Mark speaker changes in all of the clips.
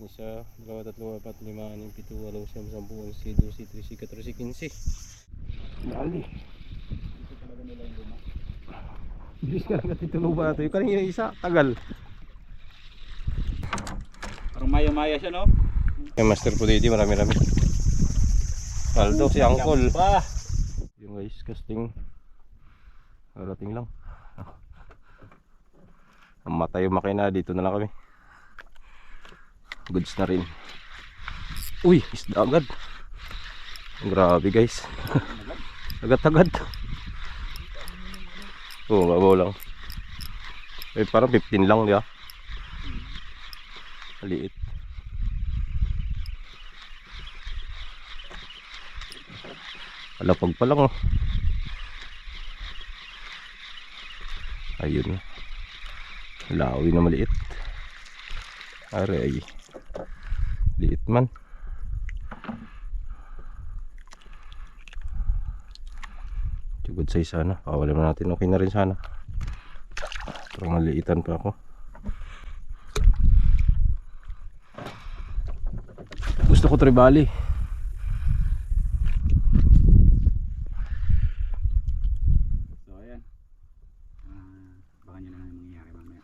Speaker 1: 1, 2, 3, 4, 5, 6, 7, 8, 9, 10, 11, 12, 13, 14, 15. Dali. Bilis ka lang natin tuluba ito. Yung kanina isa, tagal.
Speaker 2: Parang maya-maya siya, no?
Speaker 1: May master po dito, marami-rami. Paldo, si Angkol. Yung guys, casting. Parating lang. Ang mata yung makina, dito na lang kami. Goods na rin. Uy, isda agad. Grabe guys. Agad-agad. Oo, babaw lang. Eh, parang 15 lang, di ba? Maliit. Palapag pa lang, oh. Ayun. Lawi na maliit. Aray. Liit man. Good size sana. Pawala na natin. Okay na rin sana. Pero maliitan pa ako. Gusto ko tribali.
Speaker 2: So ayan. Baka nyo na lang mangyayari mamaya.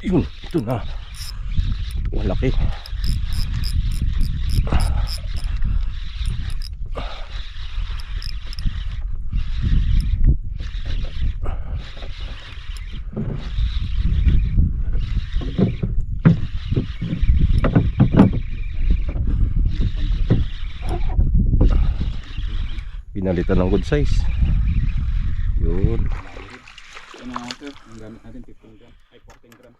Speaker 1: Yun. Ito na. Malaki. Pinalitan ng good size. Yun.
Speaker 2: Ito na ako, ang gamit natin 15 gram. Ay 14 gram.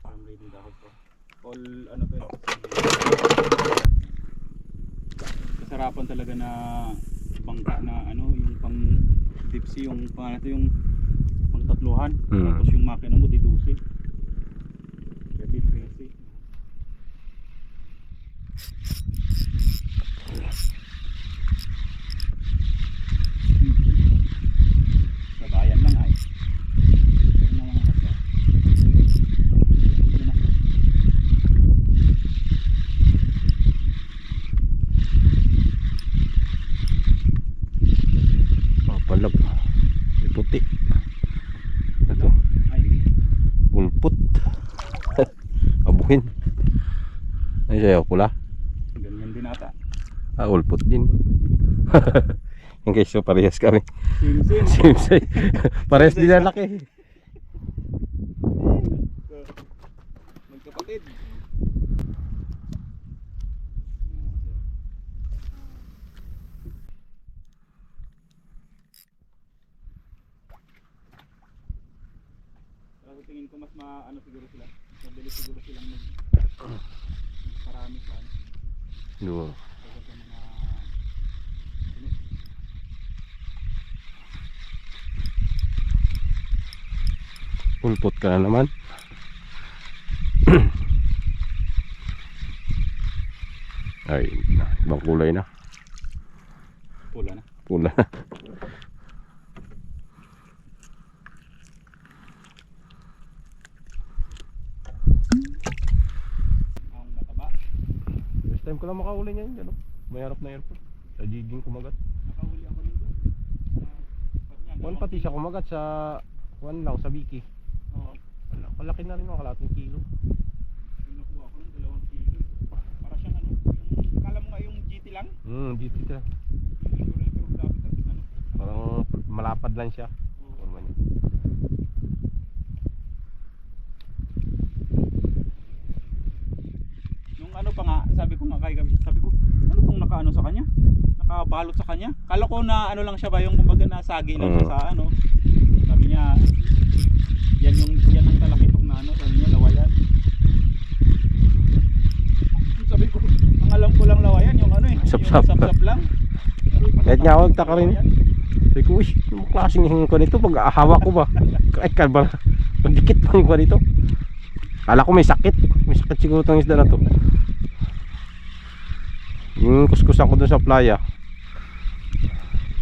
Speaker 2: Parang ready dahil po. All ano to eh. Kasarapan talaga na bangka na ano, yung pang deep sea, yung pang ano to, yung pang tatluhan. Tapos yung makina mo di 12. Kaya di 13. Sabayan lang ay. Ano mga kasa. Yun na.
Speaker 1: Papalag. May puti. Ito.
Speaker 2: Ay,
Speaker 1: Ulput. Abuhin. Ay sa'yo, pula.
Speaker 2: ganyan din ata.
Speaker 1: Ah, ulput din. Yung guys, so parehas kami.
Speaker 2: Sim.
Speaker 1: Same. Parehas din ang laki.
Speaker 2: Magkapatid. Pero tingin ko mas ano siguro sila. Mabilis siguro silang parami sa ano.
Speaker 1: No.
Speaker 2: Kaya sa mga
Speaker 1: Ulput ka na naman. Ay, ibang kulay na.
Speaker 2: pula na.
Speaker 1: Pula na.
Speaker 2: Ang mataba.
Speaker 1: First time ko lang makauli niya yun. May harap na airport. Sa Jijing kumagat.
Speaker 2: Nakahuli ako nito.
Speaker 1: One pati siya kumagat sa one lang sa Biki.
Speaker 2: Oo.
Speaker 1: Malaki na rin mga kalating kilo.
Speaker 2: Pinukuha ko ng 2 kilo. Para siyang ano, yung kala mo nga yung GT lang.
Speaker 1: GT siya.
Speaker 2: Yung pero grabe sa ano.
Speaker 1: Parang malapad lang siya. Forma niya.
Speaker 2: Nung ano pa nga, sabi ko nga kay Gabi, sabi ko, ano tong nakaano sa kanya? Nakabalot sa kanya. Kala ko na ano lang siya ba, yung kumbaga nasagi lang siya sa ano. Sabi niya, yan ang talakitok na ano, sabi niya lawayan. Sabi ko, ang alam ko lang lawayan, yung ano eh,
Speaker 1: Sap-sap.
Speaker 2: yung sap-sap lang.
Speaker 1: Kahit nga ako nagtaka rin. Sabi ko, uy, yung klaseng hingin ko nito pag hawak ko ba? Kahit ka ba? Magdikit lang ko dito. Kala ko may sakit. May sakit siguro itong isda na to. Kuskusan ko dun sa playa.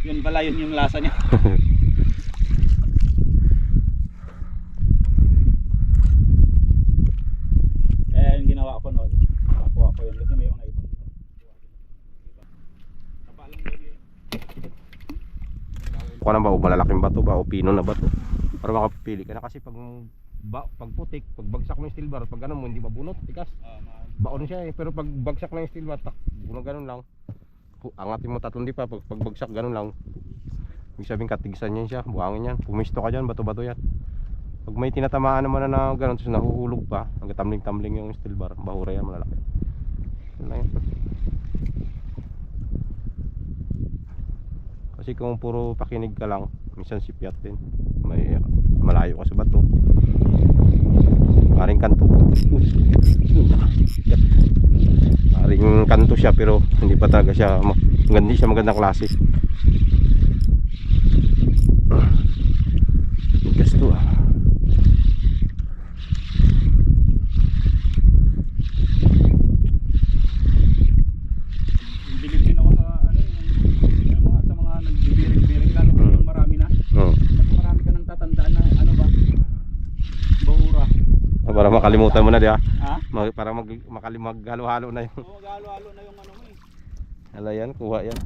Speaker 2: Yun pala, yun yung lasa niya.
Speaker 1: ka ng ba o malalaking bato ba o pino na bato para makapili ka na. Kasi pag putik, pag bagsak mo yung steel bar, pag ganun mo hindi mabunot, tikas. Baon siya eh. Pero pag bagsak na yung steel bar, ganun lang. Angatin mo 3 pa, pag bagsak ganun lang. Ibig sabihin katigisan yan siya, buhangin yan. Pumisto ka dyan, bato-bato yan. Pag may tinatamaan naman na ganun, tapos nahuhulog pa, hanggang tumbling-tumbling yung steel bar, bahura yan, malalaki. Yun lang yun. Kasi kung puro pakinig ka lang, minsan sipyat din. May malayo ka sa bato. Paring kanto. Paring kanto siya pero hindi pa talaga siya magandang klase. Gusto
Speaker 2: Bilib din ako sa ano yung mga sa mga nagbibiring-biring lalo kung marami na. Kasi marami ka nang tatandaan na ano ba? Bahura.
Speaker 1: Para makalimutan mo na di ha?
Speaker 2: Ha?
Speaker 1: Para maghalo-halo na yung
Speaker 2: Oo, galo-halo na yung ano mo eh.
Speaker 1: hala yan, kuha yan.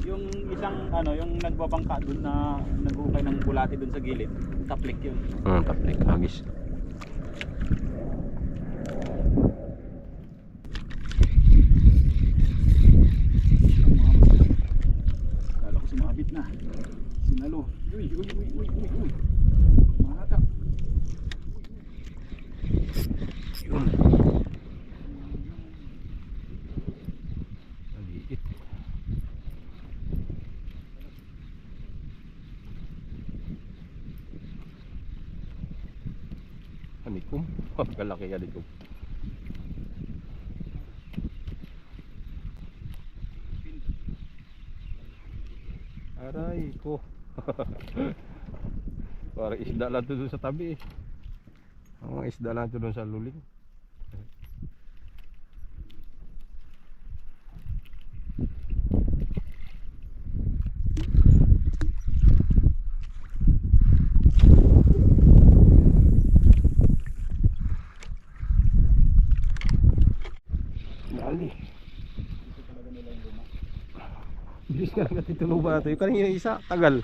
Speaker 2: Yung isang ano, yung nagbabangka doon na nag-ukay ng bulati doon sa gilid, taplik yun.
Speaker 1: Taplik, hagis.
Speaker 2: Kala ko sumabit na. Sinalo. Uy. Mahatak.
Speaker 1: Yun. Maliit. Amikum. Pagkalaki ka dito. Aray ko. Parang isda lang ito doon sa tabi eh. Ang isda lang ito doon sa luling. Dali. Bilis ka lang natitulog ba ito? Yung kanina isa, tagal.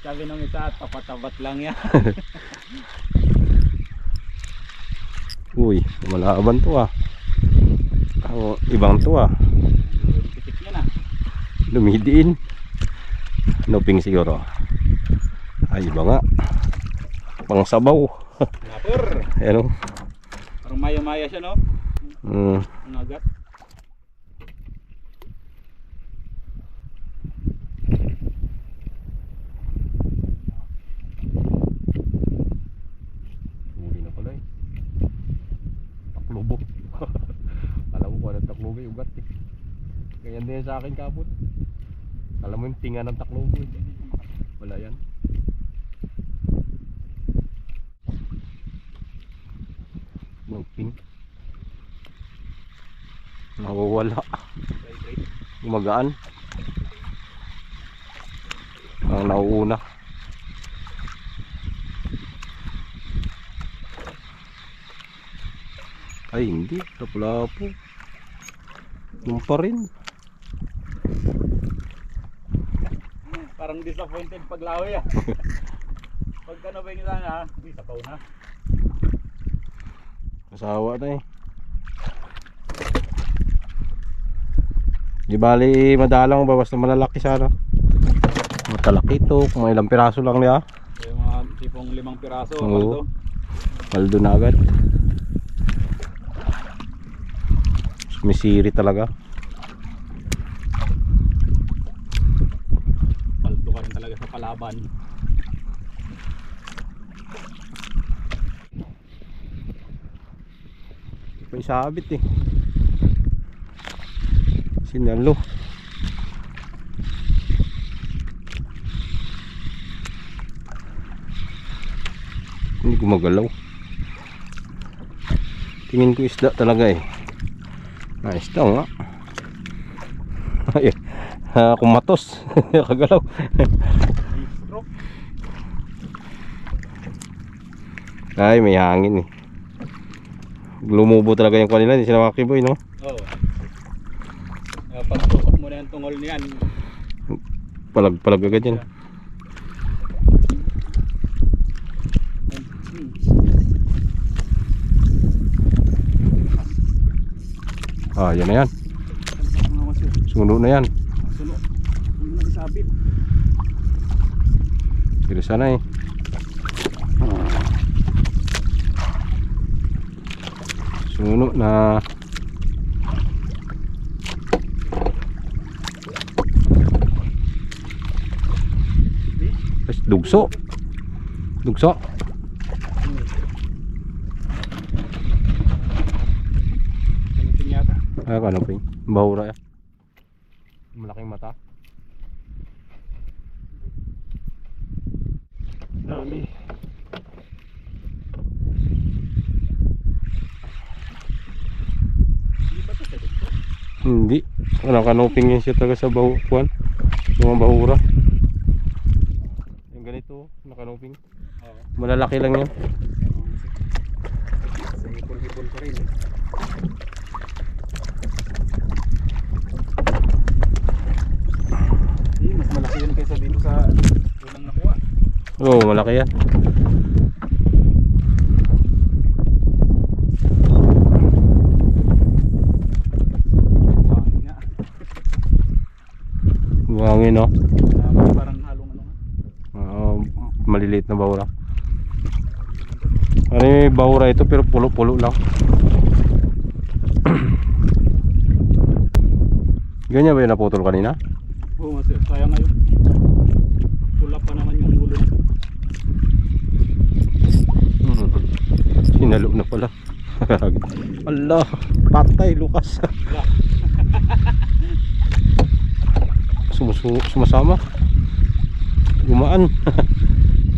Speaker 2: Sabi nung isa, tapatabat lang yan.
Speaker 1: Uy, malaban to ah. Ang ibang to ah.
Speaker 2: Pitik niya na.
Speaker 1: Lumidiin. Noping siguro. Ay, iba nga. Pang sabaw.
Speaker 2: Napper.
Speaker 1: Ayan o.
Speaker 2: Parang maya-maya siya no? Ang agat.
Speaker 1: Huli na pala eh. Taklobo. Alam mo kung anong taklobo yung ugat eh. Ganyan din sa akin kapon. Alam mo yung tinga ng taklobo eh. Wala yan. Pink. Nawawala. Gumagaan. Ang nauuna. Ay hindi, lapu-lapu. Yung pa rin.
Speaker 2: Parang disappointed paglawi ah. Pagka nabay sana, hindi sapaw na.
Speaker 1: Kasawa na eh. Di bali madalang ba basta malalaki sana. Matalaki ito, kung may ilang piraso lang niya.
Speaker 2: Yung mga tipong 5 piraso,
Speaker 1: Oo.
Speaker 2: Maldo.
Speaker 1: Maldo na agad. Sumisiri talaga.
Speaker 2: Maldo ka rin talaga sa palaban.
Speaker 1: May sabit eh. Sinalo. Hindi gumagalaw. Tingin ko isda talaga eh. Ah, isda nga. Ay, kumatos. Kagalaw.
Speaker 2: Bistro.
Speaker 1: Ay, may hangin eh. Lumubo talaga yung kanila, hindi sila makiboy, no?
Speaker 2: Oo. Pag tukot mo na yung tungol niyan.
Speaker 1: Palag-palag agad yan. Ah, yan na yan. Suno na yan.
Speaker 2: Suno. Suno na isabit.
Speaker 1: Pero sana eh. Suno na. Dugso. Dugso.
Speaker 2: Kanuting yata.
Speaker 1: Ay, ano pa yun? Bahura ya. Malaking mata. Dami.
Speaker 2: Hindi ba ito pwede ito?
Speaker 1: Hindi. Kanuping yun siya talaga sa bahukuan. Yung mga bahura. Yung ganito, nakanuping.
Speaker 2: Oo.
Speaker 1: Malalaki lang yan.
Speaker 2: Sa hipon-hipon pa rin. Mas malaki yun kaysa dito sa unang nakuha.
Speaker 1: Oo, malaki yan.
Speaker 2: Buhangin nga.
Speaker 1: Buhangin, no?
Speaker 2: Parang halong ano nga.
Speaker 1: Maliliit na bahura. Ano yung bahura ito pero pulo-pulo lang. Ganyan ba yung naputol kanina?
Speaker 2: Oo, mas sayang ngayon. Pula pa naman yung ulo niya.
Speaker 1: Sinalo na pala. Allah, patay Lucas.
Speaker 2: Wala.
Speaker 1: Sumasama. Gumaan.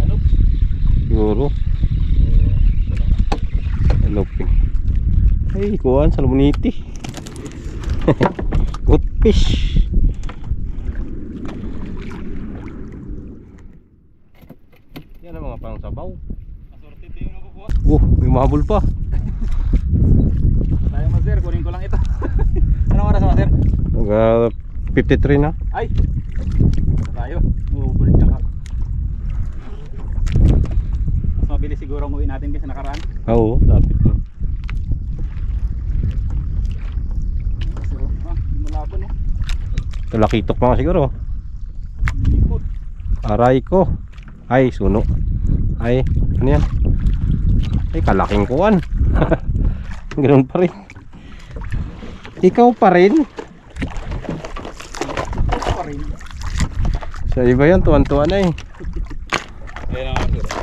Speaker 2: Ano?
Speaker 1: Siguro. Loping. Ay, kuhaan salmoniti. Good fish. Yan ang mga pang sabaw.
Speaker 2: Assorted din yung nakukuha.
Speaker 1: May mahabol pa.
Speaker 2: Tayo master, kunin ko lang ito. Anong oras master?
Speaker 1: 53 na.
Speaker 2: Ay! Tayo. Uubulit ka ka. Mas mabilis siguro ang uwi natin kasi nakaraan.
Speaker 1: Oo, lapit na.
Speaker 2: Kasi malabo no.
Speaker 1: Talakitok pa nga siguro.
Speaker 2: Likod.
Speaker 1: Aray ko. Ay, suno. Ay, ano yan? Ay, kalaking kuwan. Ganoon pa rin. Ikaw pa rin.
Speaker 2: Pa rin.
Speaker 1: Sa iba yan, tuwan-tuwan na eh.
Speaker 2: Ayan ang master.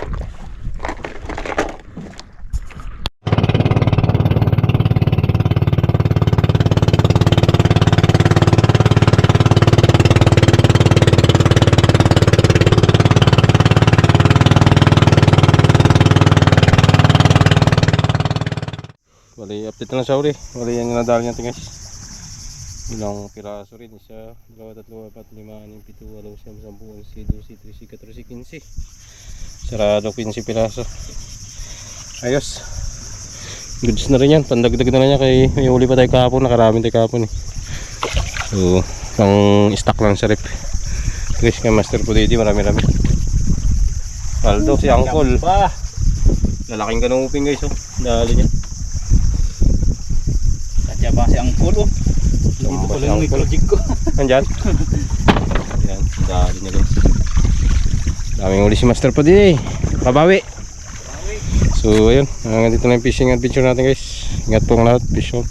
Speaker 1: Bali, update na lang sa uli. Bali, yan yung nadali natin guys. Ilang piraso rin. Isa, 2, 3, 4, 5, 6, 7, 8, 9, 10, 11, 12, 13, 14, 15. Sarado 15 piraso. Ayos. Goods na rin yan. Pandagdag na lang niya kay may uli pa tayo kahapon. Nakarami tayo kahapon eh. So, pang stock lang sa rep. Guys, kay Master Pudidi, marami-rami. Aldo, si Uncle.
Speaker 2: Ba?
Speaker 1: Lalaking kanuping guys oh. Dali niya.
Speaker 2: Kaya ba si Angkol oh. Dito pala yung microjig ko.
Speaker 1: Nandyan? Yan, dali niya guys. Daming uli si Master Pudidi. Pabawi. So ayun, hanggang dito na yung fishing adventure natin guys. Ingat po ang lahat, fish on.